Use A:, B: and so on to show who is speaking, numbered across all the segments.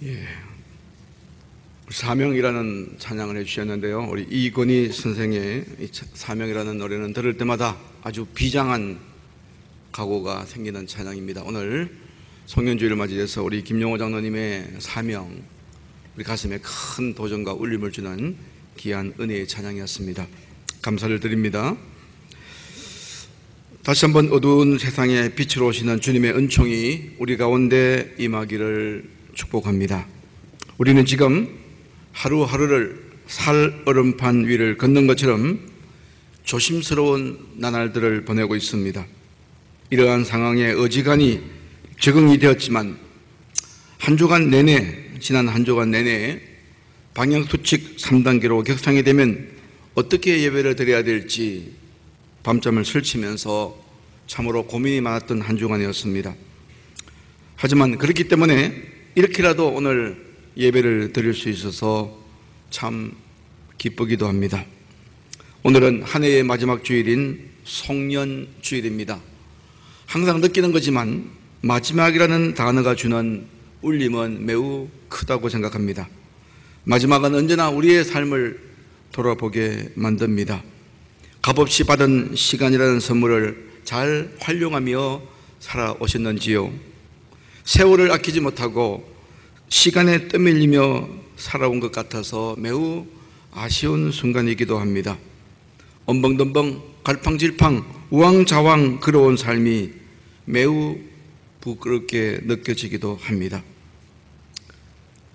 A: 예, 사명이라는 찬양을 해주셨는데요. 우리 이건희 선생의 사명이라는 노래는 들을 때마다 아주 비장한 각오가 생기는 찬양입니다. 오늘 송년주의를 맞이해서 우리 김용호 장로님의 사명, 우리 가슴에 큰 도전과 울림을 주는 귀한 은혜의 찬양이었습니다. 감사를 드립니다. 다시 한번 어두운 세상에 빛으로 오시는 주님의 은총이 우리 가운데 임하기를 축복합니다. 우리는 지금 하루하루를 살얼음판 위를 걷는 것처럼 조심스러운 나날들을 보내고 있습니다. 이러한 상황에 어지간히 적응이 되었지만 지난 한 주간 내내 방향수칙 3단계로 격상이 되면 어떻게 예배를 드려야 될지 밤잠을 설치면서 참으로 고민이 많았던 한 주간이었습니다. 하지만 그렇기 때문에 이렇게라도 오늘 예배를 드릴 수 있어서 참 기쁘기도 합니다. 오늘은 한 해의 마지막 주일인 송년주일입니다. 항상 느끼는 거지만 마지막이라는 단어가 주는 울림은 매우 크다고 생각합니다. 마지막은 언제나 우리의 삶을 돌아보게 만듭니다. 값없이 받은 시간이라는 선물을 잘 활용하며 살아오셨는지요? 세월을 아끼지 못하고 시간에 떠밀리며 살아온 것 같아서 매우 아쉬운 순간이기도 합니다. 엄벙덤벙 갈팡질팡 우왕좌왕 걸어온 삶이 매우 부끄럽게 느껴지기도 합니다.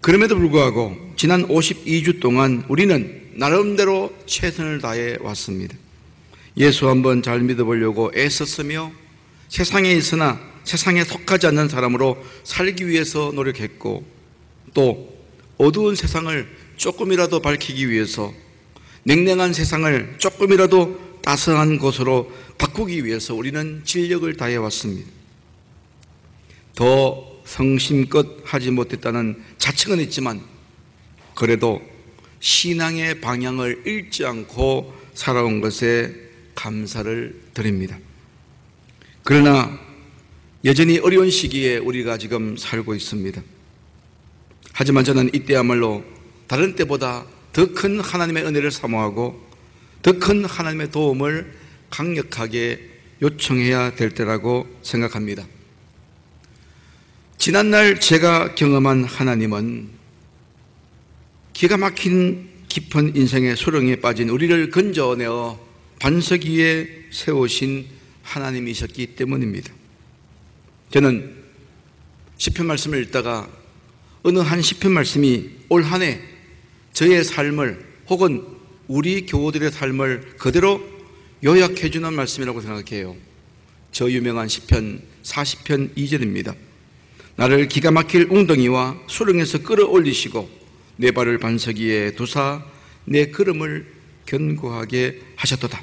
A: 그럼에도 불구하고 지난 52주 동안 우리는 나름대로 최선을 다해 왔습니다. 예수 한번 잘 믿어보려고 애썼으며 세상에 있으나 세상에 속하지 않는 사람으로 살기 위해서 노력했고, 또 어두운 세상을 조금이라도 밝히기 위해서, 냉랭한 세상을 조금이라도 따스한 곳으로 바꾸기 위해서 우리는 진력을 다해왔습니다. 더 성심껏 하지 못했다는 자책은 있지만 그래도 신앙의 방향을 잃지 않고 살아온 것에 감사를 드립니다. 그러나 여전히 어려운 시기에 우리가 지금 살고 있습니다. 하지만 저는 이때야말로 다른 때보다 더 큰 하나님의 은혜를 사모하고 더 큰 하나님의 도움을 강력하게 요청해야 될 때라고 생각합니다. 지난날 제가 경험한 하나님은 기가 막힌 깊은 인생의 수렁에 빠진 우리를 건져내어 반석 위에 세우신 하나님이셨기 때문입니다. 저는 시편 말씀을 읽다가 어느 한 시편 말씀이 올 한 해 저의 삶을 혹은 우리 교우들의 삶을 그대로 요약해주는 말씀이라고 생각해요. 저 유명한 시편 40편 2절입니다. 나를 기가 막힐 웅덩이와 수렁에서 끌어올리시고 내 발을 반석 위에 두사 내 걸음을 견고하게 하셨도다.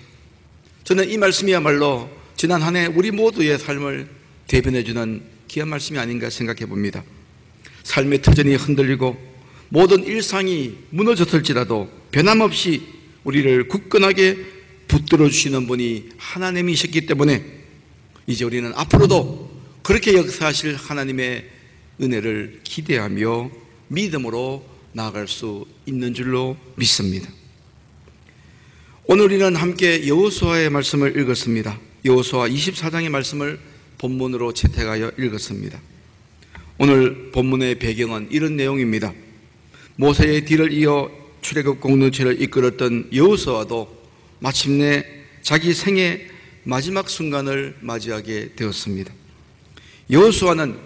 A: 저는 이 말씀이야말로 지난 한 해 우리 모두의 삶을 대변해주는 귀한 말씀이 아닌가 생각해 봅니다. 삶의 터전이 흔들리고 모든 일상이 무너졌을지라도 변함없이 우리를 굳건하게 붙들어 주시는 분이 하나님이셨기 때문에 이제 우리는 앞으로도 그렇게 역사하실 하나님의 은혜를 기대하며 믿음으로 나아갈 수 있는 줄로 믿습니다. 오늘 우리는 함께 여호수아의 말씀을 읽었습니다. 여호수아 24장의 말씀을 본문으로 채택하여 읽었습니다. 오늘 본문의 배경은 이런 내용입니다. 모세의 뒤를 이어 출애굽 공동체를 이끌었던 여호수아도 마침내 자기 생의 마지막 순간을 맞이하게 되었습니다. 여호수아는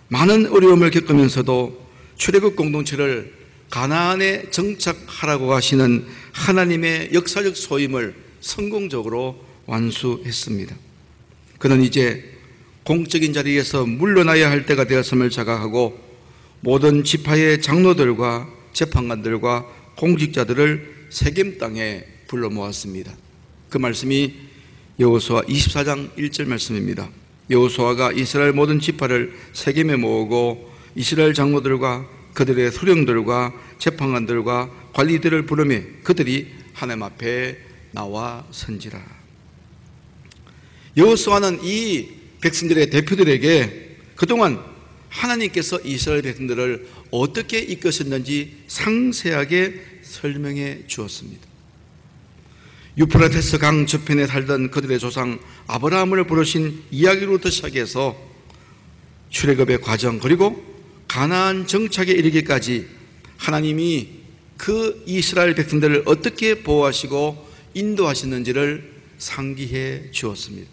A: 많은 어려움을 겪으면서도 출애굽 공동체를 가나안에 정착하라고 하시는 하나님의 역사적 소임을 성공적으로 완수했습니다. 그는 이제 공적인 자리에서 물러나야 할 때가 되었음을 자각하고 모든 지파의 장로들과 재판관들과 공직자들을 세겜 땅에 불러 모았습니다. 그 말씀이 여호수아 24장 1절 말씀입니다. 여호수아가 이스라엘 모든 지파를 세겜에 모으고 이스라엘 장로들과 그들의 수령들과 재판관들과 관리들을 부르매 그들이 하나님 앞에 나와 선지라. 여호수아는 이 백성들의 대표들에게 그동안 하나님께서 이스라엘 백성들을 어떻게 이끄셨는지 상세하게 설명해 주었습니다. 유프라테스 강 저편에 살던 그들의 조상 아브라함을 부르신 이야기로부터 시작해서 출애굽의 과정, 그리고 가나안 정착에 이르기까지 하나님이 그 이스라엘 백성들을 어떻게 보호하시고 인도하시는지를 상기해 주었습니다.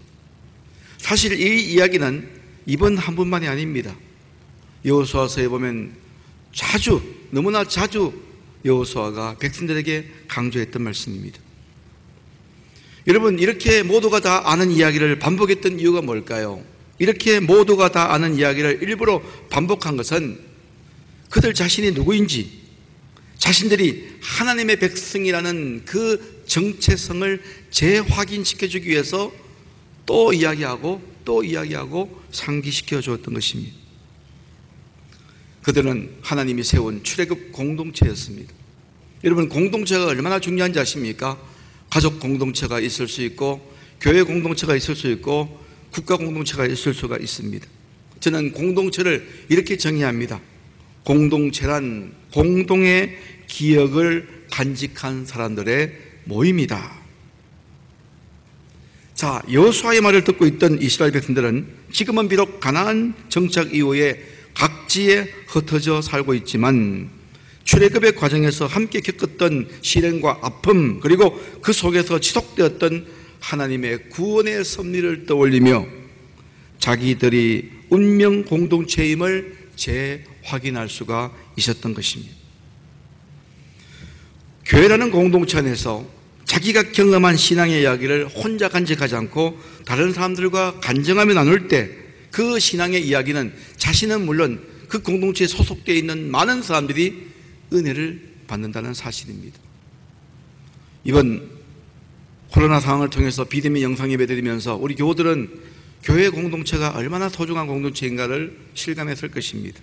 A: 사실 이 이야기는 이번 한 번만이 아닙니다. 여호수아서에 보면 너무나 자주 여호수아가 백성들에게 강조했던 말씀입니다. 여러분, 이렇게 모두가 다 아는 이야기를 반복했던 이유가 뭘까요? 이렇게 모두가 다 아는 이야기를 일부러 반복한 것은 그들 자신이 누구인지, 자신들이 하나님의 백성이라는 그 정체성을 재확인시켜주기 위해서 또 이야기하고 상기시켜 주었던 것입니다. 그들은 하나님이 세운 출애굽 공동체였습니다. 여러분, 공동체가 얼마나 중요한지 아십니까? 가족 공동체가 있을 수 있고, 교회 공동체가 있을 수 있고, 국가 공동체가 있을 수가 있습니다. 저는 공동체를 이렇게 정의합니다. 공동체란 공동의 기억을 간직한 사람들의 모임이다. 자, 여호수아의 말을 듣고 있던 이스라엘 백성들은 지금은 비록 가나안 정착 이후에 각지에 흩어져 살고 있지만 출애굽의 과정에서 함께 겪었던 시련과 아픔, 그리고 그 속에서 지속되었던 하나님의 구원의 섭리를 떠올리며 자기들이 운명 공동체임을 재확인할 수가 있었던 것입니다. 교회라는 공동체 안에서 자기가 경험한 신앙의 이야기를 혼자 간직하지 않고 다른 사람들과 간증하며 나눌 때 그 신앙의 이야기는 자신은 물론 그 공동체에 소속되어 있는 많은 사람들이 은혜를 받는다는 사실입니다. 이번 코로나 상황을 통해서 비대면 영상 예배 드리면서 우리 교우들은 교회 공동체가 얼마나 소중한 공동체인가를 실감했을 것입니다.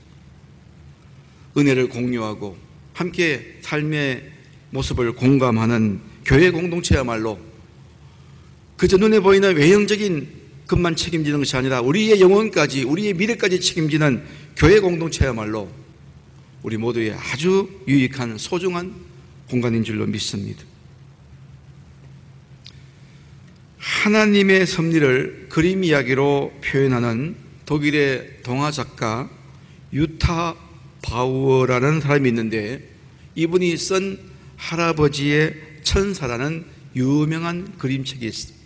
A: 은혜를 공유하고 함께 삶의 모습을 공감하는 교회 공동체야말로 그저 눈에 보이는 외형적인 것만 책임지는 것이 아니라 우리의 영혼까지, 우리의 미래까지 책임지는 교회 공동체야말로 우리 모두의 아주 유익한 소중한 공간인 줄로 믿습니다. 하나님의 섭리를 그림 이야기로 표현하는 독일의 동화 작가 유타 바우어라는 사람이 있는데, 이분이 쓴 할아버지의 천사라는 유명한 그림책이 있습니다.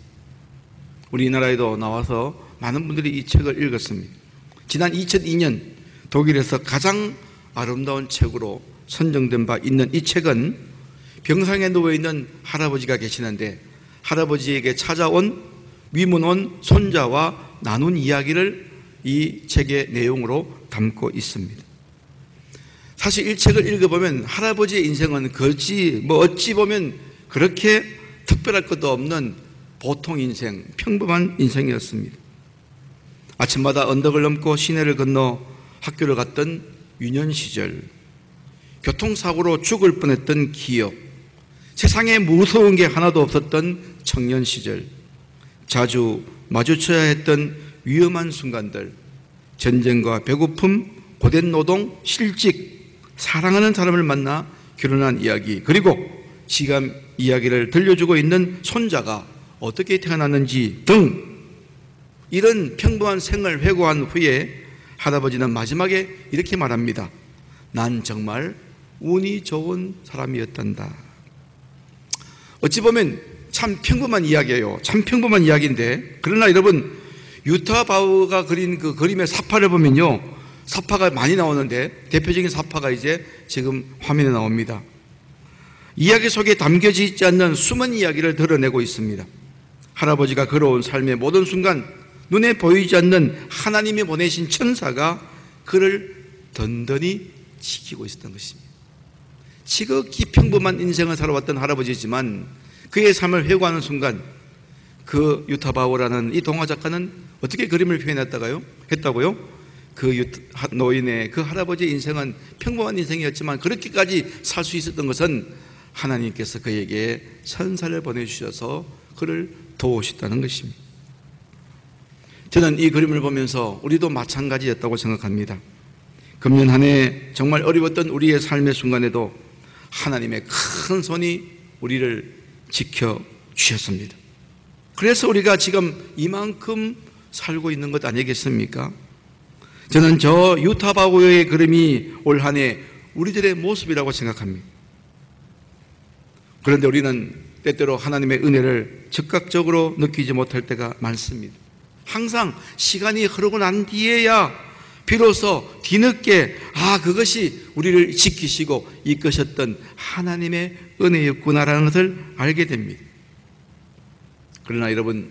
A: 우리나라에도 나와서 많은 분들이 이 책을 읽었습니다. 지난 2002년 독일에서 가장 아름다운 책으로 선정된 바 있는 이 책은 병상에 누워있는 할아버지가 계시는데 할아버지에게 찾아온 위문 온 손자와 나눈 이야기를 이 책의 내용으로 담고 있습니다. 사실 이 책을 읽어보면 할아버지의 인생은 어찌 보면 그렇게 특별할 것도 없는 보통 인생, 평범한 인생이었습니다. 아침마다 언덕을 넘고 시내를 건너 학교를 갔던 유년 시절, 교통사고로 죽을 뻔했던 기억, 세상에 무서운 게 하나도 없었던 청년 시절, 자주 마주쳐야 했던 위험한 순간들, 전쟁과 배고픔, 고된 노동, 실직, 사랑하는 사람을 만나 결혼한 이야기, 그리고 지금 이야기를 들려주고 있는 손자가 어떻게 태어났는지 등 이런 평범한 생을 회고한 후에 할아버지는 마지막에 이렇게 말합니다. 난 정말 운이 좋은 사람이었단다. 어찌 보면 참 평범한 이야기예요. 참 평범한 이야기인데, 그러나 여러분, 유타 바우가 그린 그 그림의 사파를 보면요, 사파가 많이 나오는데 대표적인 사파가 이제 지금 화면에 나옵니다. 이야기 속에 담겨져 있지 않는 숨은 이야기를 드러내고 있습니다. 할아버지가 걸어온 삶의 모든 순간 눈에 보이지 않는 하나님이 보내신 천사가 그를 든든히 지키고 있었던 것입니다. 지극히 평범한 인생을 살아왔던 할아버지지만 그의 삶을 회고하는 순간 그 유타 바우라는 이 동화 작가는 어떻게 그림을 했다고요? 그 노인의 그 할아버지의 인생은 평범한 인생이었지만 그렇게까지 살 수 있었던 것은 하나님께서 그에게 천사를 보내주셔서 그를 도우셨다는 것입니다. 저는 이 그림을 보면서 우리도 마찬가지였다고 생각합니다. 금년 한 해 정말 어려웠던 우리의 삶의 순간에도 하나님의 큰 손이 우리를 지켜주셨습니다. 그래서 우리가 지금 이만큼 살고 있는 것 아니겠습니까? 저는 저 유타 바오의 그림이 올 한 해 우리들의 모습이라고 생각합니다. 그런데 우리는 때때로 하나님의 은혜를 즉각적으로 느끼지 못할 때가 많습니다. 항상 시간이 흐르고 난 뒤에야 비로소 뒤늦게 그것이 우리를 지키시고 이끄셨던 하나님의 은혜였구나라는 것을 알게 됩니다. 그러나 여러분,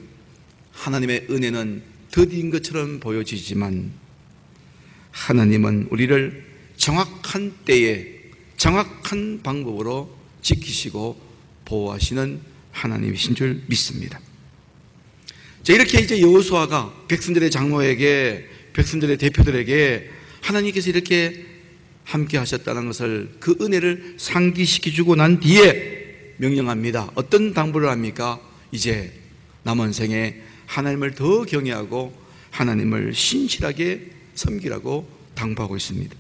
A: 하나님의 은혜는 더딘 것처럼 보여지지만 하나님은 우리를 정확한 때에 정확한 방법으로 지키시고 보호하시는 하나님이신 줄 믿습니다. 자, 이렇게 이제 여호수아가 백성들의 장로에게, 백성들의 대표들에게 하나님께서 이렇게 함께 하셨다는 것을, 그 은혜를 상기시켜주고 난 뒤에 명령합니다. 어떤 당부를 합니까? 이제 남은 생에 하나님을 더 경외하고 하나님을 신실하게 섬기라고 당부하고 있습니다.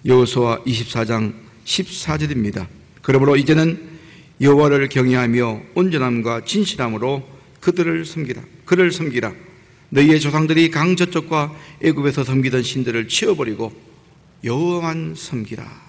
A: 여호수아 24장 14절입니다. 그러므로 이제는 여호와를 경외하며 온전함과 진실함으로 그를 섬기라. 너희의 조상들이 강 저쪽과 애굽에서 섬기던 신들을 치워버리고 여호와만 섬기라.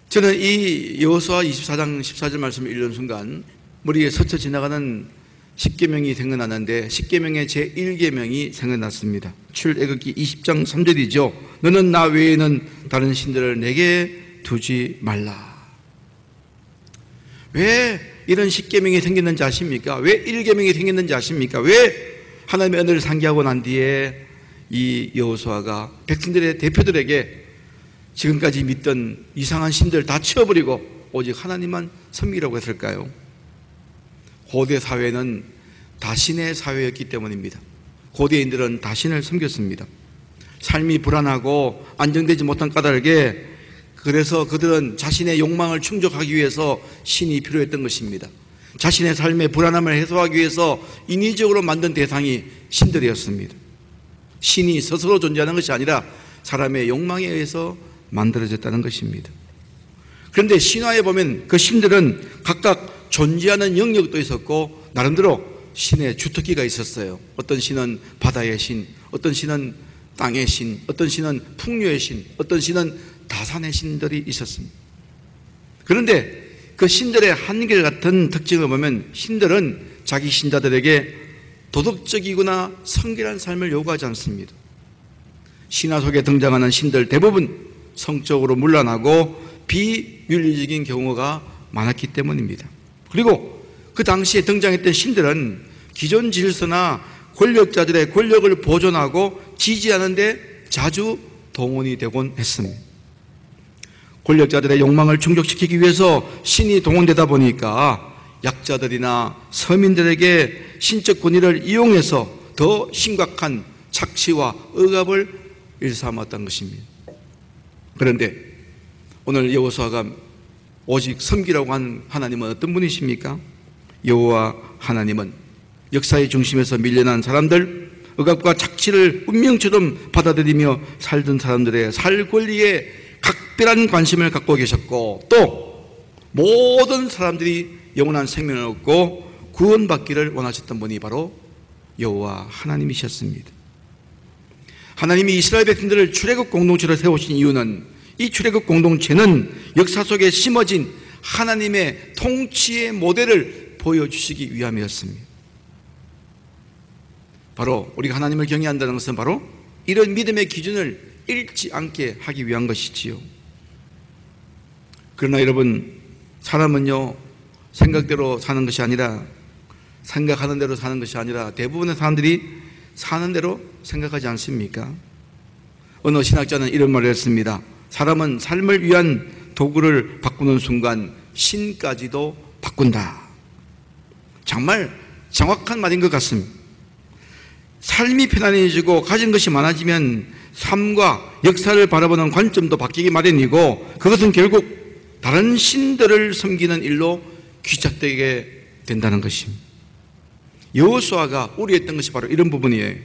A: 저는 이 여호수아 24장 14절 말씀을 읽는 순간 머리에 스쳐 지나가는 십계명이 생각나는데, 십계명의 제1계명이 생각났습니다. 출애굽기 20장 3절이죠. 너는 나 외에는 다른 신들을 내게 두지 말라. 왜 이런 십계명이 생겼는지 아십니까? 왜 1계명이 생겼는지 아십니까? 왜 하나님의 은혜를 상기하고 난 뒤에 이 여호수아가 백성들의 대표들에게 지금까지 믿던 이상한 신들 다 치워버리고 오직 하나님만 섬기라고 했을까요? 고대 사회는 다신의 사회였기 때문입니다. 고대인들은 다신을 섬겼습니다. 삶이 불안하고 안정되지 못한 까닭에, 그래서 그들은 자신의 욕망을 충족하기 위해서 신이 필요했던 것입니다. 자신의 삶의 불안함을 해소하기 위해서 인위적으로 만든 대상이 신들이었습니다. 신이 스스로 존재하는 것이 아니라 사람의 욕망에 의해서 만들어졌다는 것입니다. 그런데 신화에 보면 그 신들은 각각 존재하는 영역도 있었고 나름대로 신의 주특기가 있었어요. 어떤 신은 바다의 신, 어떤 신은 땅의 신, 어떤 신은 풍요의 신, 어떤 신은 다산의 신들이 있었습니다. 그런데 그 신들의 한결같은 특징을 보면 신들은 자기 신자들에게 도덕적이거나 성결한 삶을 요구하지 않습니다. 신화 속에 등장하는 신들 대부분 성적으로 문란하고 비윤리적인 경우가 많았기 때문입니다. 그리고 그 당시에 등장했던 신들은 기존 질서나 권력자들의 권력을 보존하고 지지하는 데 자주 동원이 되곤 했습니다. 권력자들의 욕망을 충족시키기 위해서 신이 동원되다 보니까 약자들이나 서민들에게 신적 권위를 이용해서 더 심각한 착취와 억압을 일삼았던 것입니다. 그런데 오늘 여호수아가 오직 섬기라고 한 하나님은 어떤 분이십니까? 여호와 하나님은 역사의 중심에서 밀려난 사람들, 억압과 착취를 운명처럼 받아들이며 살던 사람들의 살 권리에 각별한 관심을 갖고 계셨고, 또 모든 사람들이 영원한 생명을 얻고 구원받기를 원하셨던 분이 바로 여호와 하나님이셨습니다. 하나님이 이스라엘 백성들을 출애굽 공동체로 세우신 이유는, 이 출애굽 공동체는 역사 속에 심어진 하나님의 통치의 모델을 보여주시기 위함이었습니다. 바로 우리가 하나님을 경외한다는 것은 바로 이런 믿음의 기준을 잃지 않게 하기 위한 것이지요. 그러나 여러분, 사람은요, 생각대로 사는 것이 아니라, 생각하는 대로 사는 것이 아니라 대부분의 사람들이 사는 대로 생각하지 않습니까? 어느 신학자는 이런 말을 했습니다. 사람은 삶을 위한 도구를 바꾸는 순간 신까지도 바꾼다. 정말 정확한 말인 것 같습니다. 삶이 편안해지고 가진 것이 많아지면 삶과 역사를 바라보는 관점도 바뀌기 마련이고, 그것은 결국 다른 신들을 섬기는 일로 귀착되게 된다는 것입니다. 여호수아가 우려했던 것이 바로 이런 부분이에요.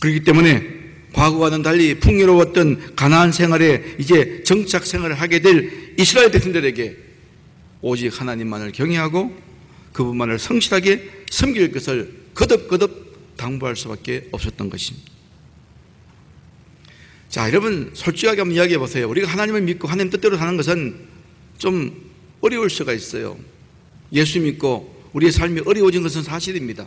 A: 그렇기 때문에 과거와는 달리 풍요로웠던 가나안 생활에 이제 정착 생활을 하게 될 이스라엘 백성들에게 오직 하나님만을 경외하고 그분만을 성실하게 섬길 것을 거듭 당부할 수밖에 없었던 것입니다. 자, 여러분 솔직하게 한번 이야기해 보세요. 우리가 하나님을 믿고 하나님 뜻대로 사는 것은 좀 어려울 수가 있어요. 예수 믿고 우리의 삶이 어려워진 것은 사실입니다.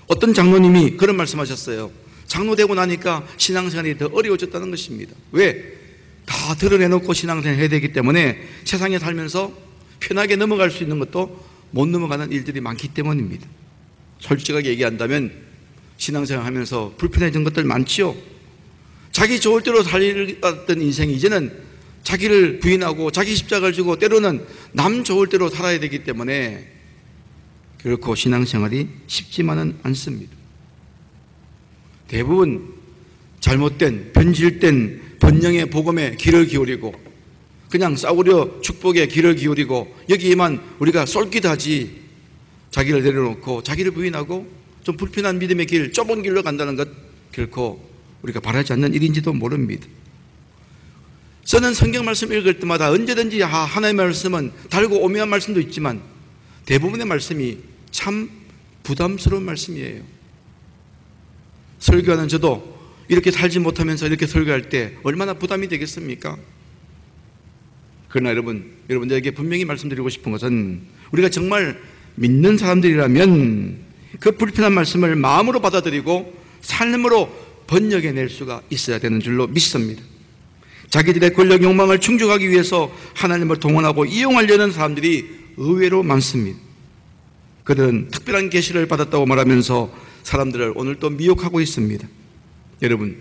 A: 어떤 장로님이 그런 말씀하셨어요. 장로 되고 나니까 신앙생활이 더 어려워졌다는 것입니다. 왜? 다 드러내놓고 신앙생활을 해야 되기 때문에 세상에 살면서 편하게 넘어갈 수 있는 것도 못 넘어가는 일들이 많기 때문입니다. 솔직하게 얘기한다면 신앙생활 하면서 불편해진 것들 많지요. 자기 좋을 대로 살았던 인생이 이제는 자기를 부인하고 자기 십자가를 지고 때로는 남 좋을 대로 살아야 되기 때문에 결코 신앙생활이 쉽지만은 않습니다. 대부분 잘못된 변질된 번영의 복음에 귀를 기울이고 그냥 싸우려 축복에 귀를 기울이고 여기에만 우리가 쏠깃하지 자기를 내려놓고 자기를 부인하고 좀 불편한 믿음의 길, 좁은 길로 간다는 것 결코 우리가 바라지 않는 일인지도 모릅니다. 저는 성경 말씀 읽을 때마다 언제든지 하나님의 말씀은 달고 오묘한 말씀도 있지만 대부분의 말씀이 참 부담스러운 말씀이에요. 설교하는 저도 이렇게 살지 못하면서 이렇게 설교할 때 얼마나 부담이 되겠습니까? 그러나 여러분들에게 분명히 말씀드리고 싶은 것은 우리가 정말 믿는 사람들이라면 그 불편한 말씀을 마음으로 받아들이고 삶으로 번역해낼 수가 있어야 되는 줄로 믿습니다. 자기들의 권력 욕망을 충족하기 위해서 하나님을 동원하고 이용하려는 사람들이 의외로 많습니다. 그들은 특별한 계시를 받았다고 말하면서 사람들을 오늘도 미혹하고 있습니다. 여러분,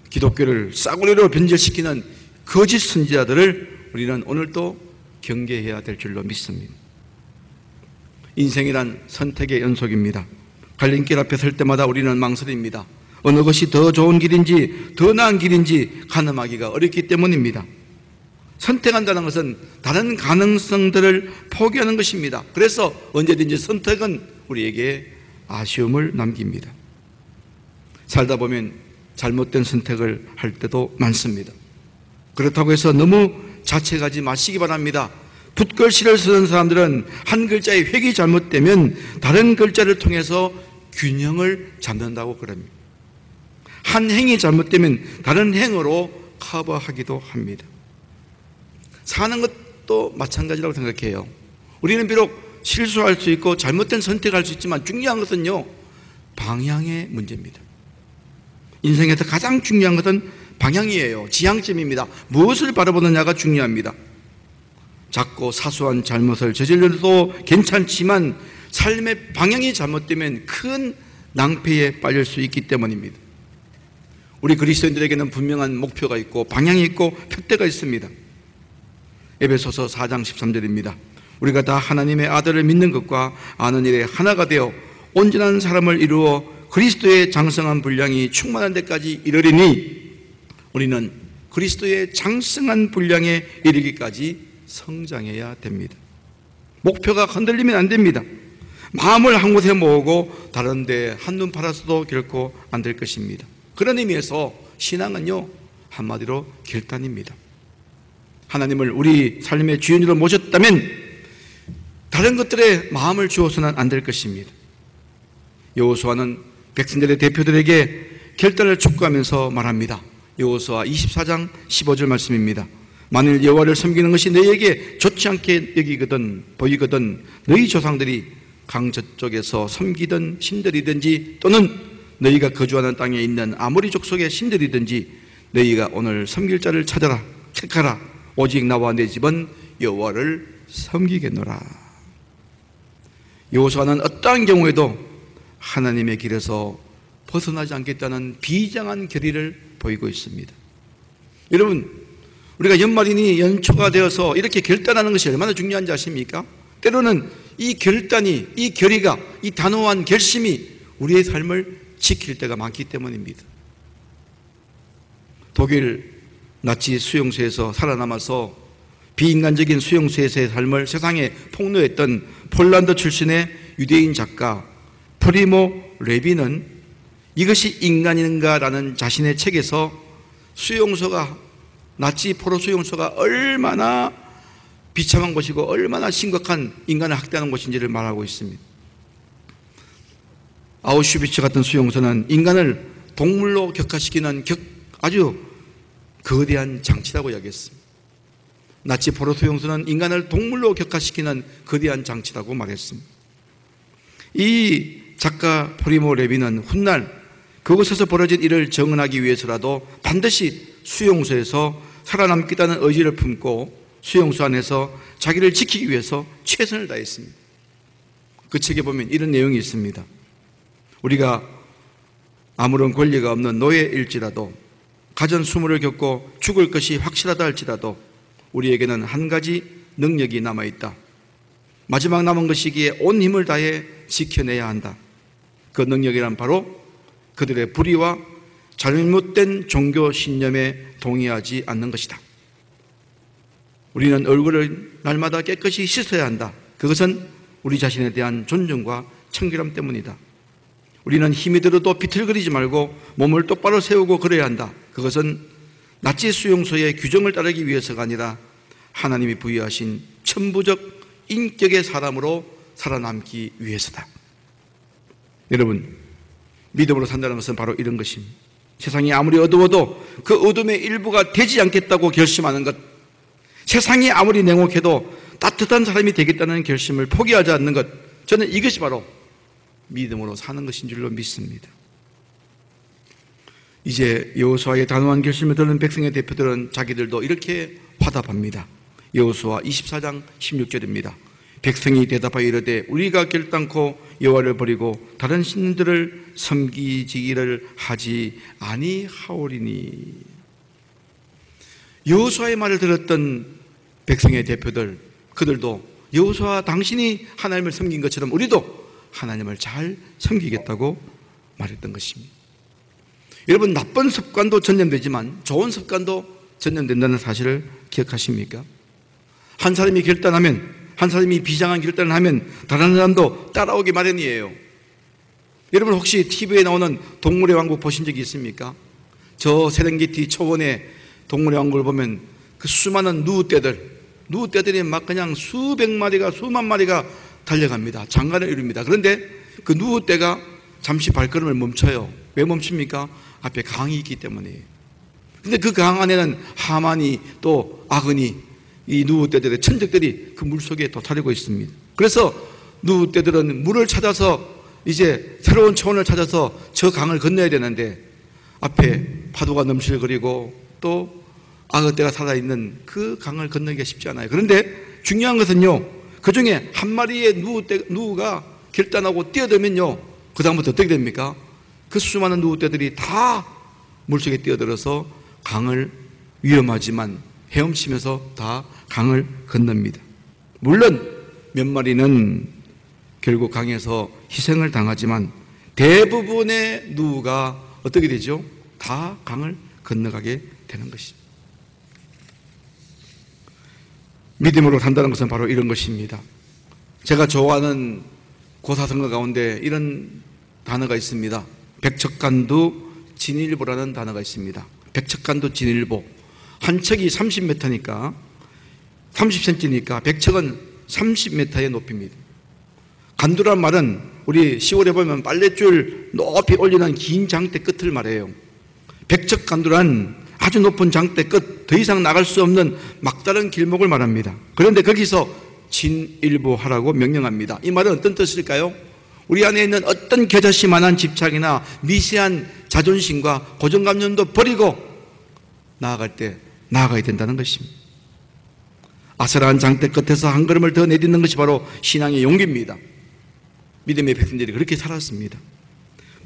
A: 기독교를 싸구려로 변질시키는 거짓 선지자들을 우리는 오늘도 경계해야 될 줄로 믿습니다. 인생이란 선택의 연속입니다. 갈림길 앞에 설 때마다 우리는 망설입니다. 어느 것이 더 좋은 길인지 더 나은 길인지 가늠하기가 어렵기 때문입니다. 선택한다는 것은 다른 가능성들을 포기하는 것입니다. 그래서 언제든지 선택은 우리에게 아쉬움을 남깁니다. 살다 보면 잘못된 선택을 할 때도 많습니다. 그렇다고 해서 너무 자책하지 마시기 바랍니다. 붓글씨를 쓰는 사람들은 한 글자의 획이 잘못되면 다른 글자를 통해서 균형을 잡는다고 그럽니다. 한 행이 잘못되면 다른 행으로 커버하기도 합니다. 사는 것도 마찬가지라고 생각해요. 우리는 비록 실수할 수 있고 잘못된 선택할 수 있지만 중요한 것은요, 방향의 문제입니다. 인생에서 가장 중요한 것은 방향이에요. 지향점입니다. 무엇을 바라보느냐가 중요합니다. 작고 사소한 잘못을 저질러도 괜찮지만 삶의 방향이 잘못되면 큰 낭패에 빠질 수 있기 때문입니다. 우리 그리스도인들에게는 분명한 목표가 있고 방향이 있고 표대가 있습니다. 에베소서 4장 13절입니다. 우리가 다 하나님의 아들을 믿는 것과 아는 일에 하나가 되어 온전한 사람을 이루어 그리스도의 장성한 분량이 충만한 데까지 이르리니 우리는 그리스도의 장성한 분량에 이르기까지 성장해야 됩니다. 목표가 흔들리면 안 됩니다. 마음을 한 곳에 모으고 다른 데 한눈 팔아서도 결코 안 될 것입니다. 그런 의미에서 신앙은요, 한마디로 결단입니다. 하나님을 우리 삶의 주인으로 모셨다면 다른 것들에 마음을 주어서는 안 될 것입니다. 여호수아는 백성들의 대표들에게 결단을 촉구하면서 말합니다. 여호수아 24장 15절 말씀입니다. 만일 여호와를 섬기는 것이 너희에게 좋지 않게 보이거든 너희 조상들이 강 저쪽에서 섬기던 신들이든지 또는 너희가 거주하는 땅에 있는 아모리 족속의 신들이든지 너희가 오늘 섬길 자를 찾아라 택하라 오직 나와 내 집은 여호와를 섬기겠노라. 여호수아는 어떠한 경우에도 하나님의 길에서 벗어나지 않겠다는 비장한 결의를 보이고 있습니다. 여러분, 우리가 연말이니 연초가 되어서 이렇게 결단하는 것이 얼마나 중요한지 아십니까? 때로는 이 결단이, 이 결의가, 이 단호한 결심이 우리의 삶을 지킬 때가 많기 때문입니다. 독일 나치 수용소에서 살아남아서 비인간적인 수용소에서의 삶을 세상에 폭로했던 폴란드 출신의 유대인 작가 프리모 레비는 이것이 인간인가라는 자신의 책에서 수용소가, 나치 포로 수용소가 얼마나 비참한 것이고 얼마나 심각한 인간을 학대하는 것인지를 말하고 있습니다. 아우슈비츠 같은 수용소는 인간을 동물로 격화시키는 아주 거대한 장치라고 이야기했습니다. 나치 포로 수용소는 인간을 동물로 격화시키는 거대한 장치라고 말했습니다. 이 작가 프리모 레비는 훗날 그곳에서 벌어진 일을 정언하기 위해서라도 반드시 수용소에서 살아남겠다는 의지를 품고 수용소 안에서 자기를 지키기 위해서 최선을 다했습니다. 그 책에 보면 이런 내용이 있습니다. 우리가 아무런 권리가 없는 노예일지라도 가전 수모를 겪고 죽을 것이 확실하다 할지라도 우리에게는 한 가지 능력이 남아있다. 마지막 남은 것이기에 온 힘을 다해 지켜내야 한다. 그 능력이란 바로 그들의 불의와 잘못된 종교 신념에 동의하지 않는 것이다. 우리는 얼굴을 날마다 깨끗이 씻어야 한다. 그것은 우리 자신에 대한 존중과 청결함 때문이다. 우리는 힘이 들어도 비틀거리지 말고 몸을 똑바로 세우고 그래야 한다. 그것은 나치 수용소의 규정을 따르기 위해서가 아니라 하나님이 부여하신 천부적 인격의 사람으로 살아남기 위해서다. 여러분, 믿음으로 산다는 것은 바로 이런 것입니다. 세상이 아무리 어두워도 그 어둠의 일부가 되지 않겠다고 결심하는 것, 세상이 아무리 냉혹해도 따뜻한 사람이 되겠다는 결심을 포기하지 않는 것, 저는 이것이 바로 믿음으로 사는 것인 줄로 믿습니다. 이제 여호수아의 단호한 결심을 들은 백성의 대표들은 자기들도 이렇게 화답합니다. 여호수아 24장 16절입니다. 백성이 대답하여 이르되 우리가 결단코 여호와를 버리고 다른 신들을 섬기지기를 하지 아니하오리니. 여호수아의 말을 들었던 백성의 대표들, 그들도 여호수아 당신이 하나님을 섬긴 것처럼 우리도 하나님을 잘 섬기겠다고 말했던 것입니다. 여러분, 나쁜 습관도 전염되지만 좋은 습관도 전염된다는 사실을 기억하십니까? 한 사람이 결단하면, 한 사람이 비장한 결단을 하면 다른 사람도 따라오기 마련이에요. 여러분, 혹시 TV에 나오는 동물의 왕국 보신 적이 있습니까? 저 세렝게티 초원에 동물의 왕국을 보면 그 수많은 누우떼들이 막 그냥 수백 마리가, 수만 마리가 달려갑니다. 장관을 이룹니다. 그런데 그 누우떼가 잠시 발걸음을 멈춰요. 왜 멈춥니까? 앞에 강이 있기 때문이에요. 그런데 그 강 안에는 하만이 또 아그니, 이 누우떼들의 천적들이 그 물속에 도사리고 있습니다. 그래서 누우떼들은 물을 찾아서 이제 새로운 초원을 찾아서 저 강을 건너야 되는데 앞에 파도가 넘실거리고 또 악어떼가 살아있는 그 강을 건너기가 쉽지 않아요. 그런데 중요한 것은요, 그 중에 한 마리의 누우가 결단하고 뛰어들면요, 그 다음부터 어떻게 됩니까? 그 수많은 누우떼들이 다 물속에 뛰어들어서 강을 위험하지만 헤엄치면서 다 강을 건넙니다. 물론 몇 마리는 결국 강에서 희생을 당하지만 대부분의 누우가 어떻게 되죠? 다 강을 건너가게 되는 것입니다. 믿음으로 산다는 것은 바로 이런 것입니다. 제가 좋아하는 고사성어 가운데 이런 단어가 있습니다. 백척간두 진일보라는 단어가 있습니다. 백척간두 진일보. 한 척이 30m니까 30cm니까 백척은 30m의 높이입니다. 간두란 말은 우리 10월에 보면 빨랫줄 높이 올리는 긴 장대 끝을 말해요. 백척간두란 아주 높은 장대 끝, 더 이상 나갈 수 없는 막다른 길목을 말합니다. 그런데 거기서 진일보하라고 명령합니다. 이 말은 어떤 뜻일까요? 우리 안에 있는 어떤 겨자씨만한 집착이나 미세한 자존심과 고정감정도 버리고 나아갈 때 나아가야 된다는 것입니다. 아슬한 장대 끝에서 한 걸음을 더 내딛는 것이 바로 신앙의 용기입니다. 믿음의 백성들이 그렇게 살았습니다.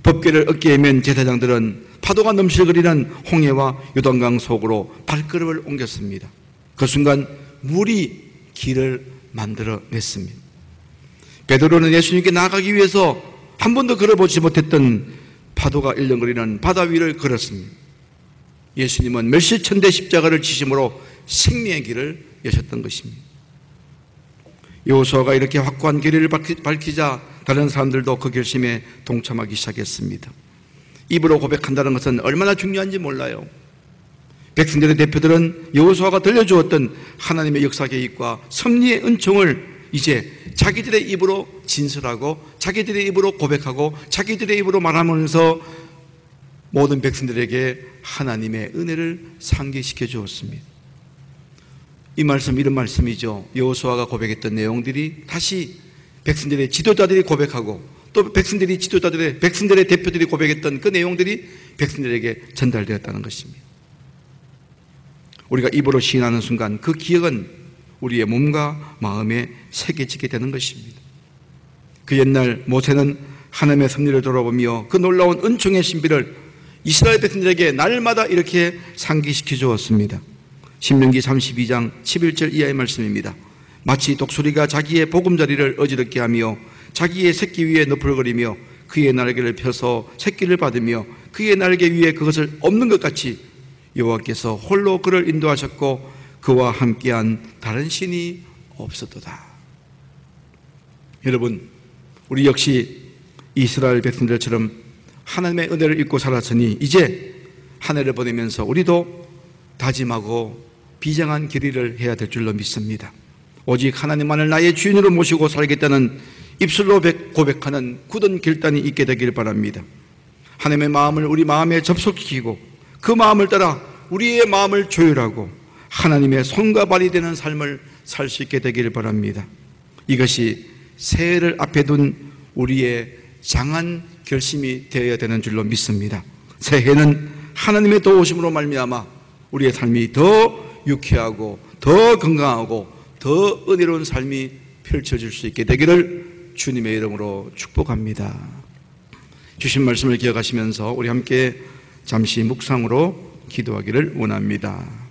A: 법궤를 어깨에 맨 제사장들은 파도가 넘실거리는 홍해와 요단강 속으로 발걸음을 옮겼습니다. 그 순간 물이 길을 만들어냈습니다. 베드로는 예수님께 나아가기 위해서 한 번도 걸어보지 못했던 파도가 일렁거리는 바다 위를 걸었습니다. 예수님은 멸시천대 십자가를 지심으로 생명의 길을 여셨던 것입니다. 여호수아가 이렇게 확고한 길을 밝히자 다른 사람들도 그 결심에 동참하기 시작했습니다. 입으로 고백한다는 것은 얼마나 중요한지 몰라요. 백성들의 대표들은 여호수아가 들려주었던 하나님의 역사 계획과 섭리의 은총을 이제 자기들의 입으로 진술하고 자기들의 입으로 고백하고 자기들의 입으로 말하면서 모든 백성들에게 하나님의 은혜를 상기시켜 주었습니다. 이 말씀 이런 말씀이죠. 여호수아가 고백했던 내용들이 다시 백성들의 지도자들이 고백하고 또 백성들의 대표들이 고백했던 그 내용들이 백성들에게 전달되었다는 것입니다. 우리가 입으로 시인하는 순간 그 기억은 우리의 몸과 마음에 새겨지게 되는 것입니다. 그 옛날 모세는 하나님의 섭리를 돌아보며 그 놀라운 은총의 신비를 이스라엘 백성들에게 날마다 이렇게 상기시켜 주었습니다. 신명기 32장 11절 이하의 말씀입니다. 마치 독수리가 자기의 보금자리를 어지럽게 하며 자기의 새끼 위에 너풀거리며 그의 날개를 펴서 새끼를 받으며 그의 날개 위에 그것을 엎는 것 같이 여호와께서 홀로 그를 인도하셨고 그와 함께한 다른 신이 없었도다. 여러분, 우리 역시 이스라엘 백성들처럼 하나님의 은혜를 잊고 살았으니 이제 한 해를 보내면서 우리도 다짐하고 비장한 결의를 해야 될 줄로 믿습니다. 오직 하나님만을 나의 주인으로 모시고 살겠다는 입술로 고백하는 굳은 결단이 있게 되길 바랍니다. 하나님의 마음을 우리 마음에 접속시키고 그 마음을 따라 우리의 마음을 조율하고 하나님의 손과 발이 되는 삶을 살 수 있게 되기를 바랍니다. 이것이 새해를 앞에 둔 우리의 장한 결심이 되어야 되는 줄로 믿습니다. 새해는 하나님의 도우심으로 말미암아 우리의 삶이 더 유쾌하고 더 건강하고 더 은혜로운 삶이 펼쳐질 수 있게 되기를 주님의 이름으로 축복합니다. 주신 말씀을 기억하시면서 우리 함께 잠시 묵상으로 기도하기를 원합니다.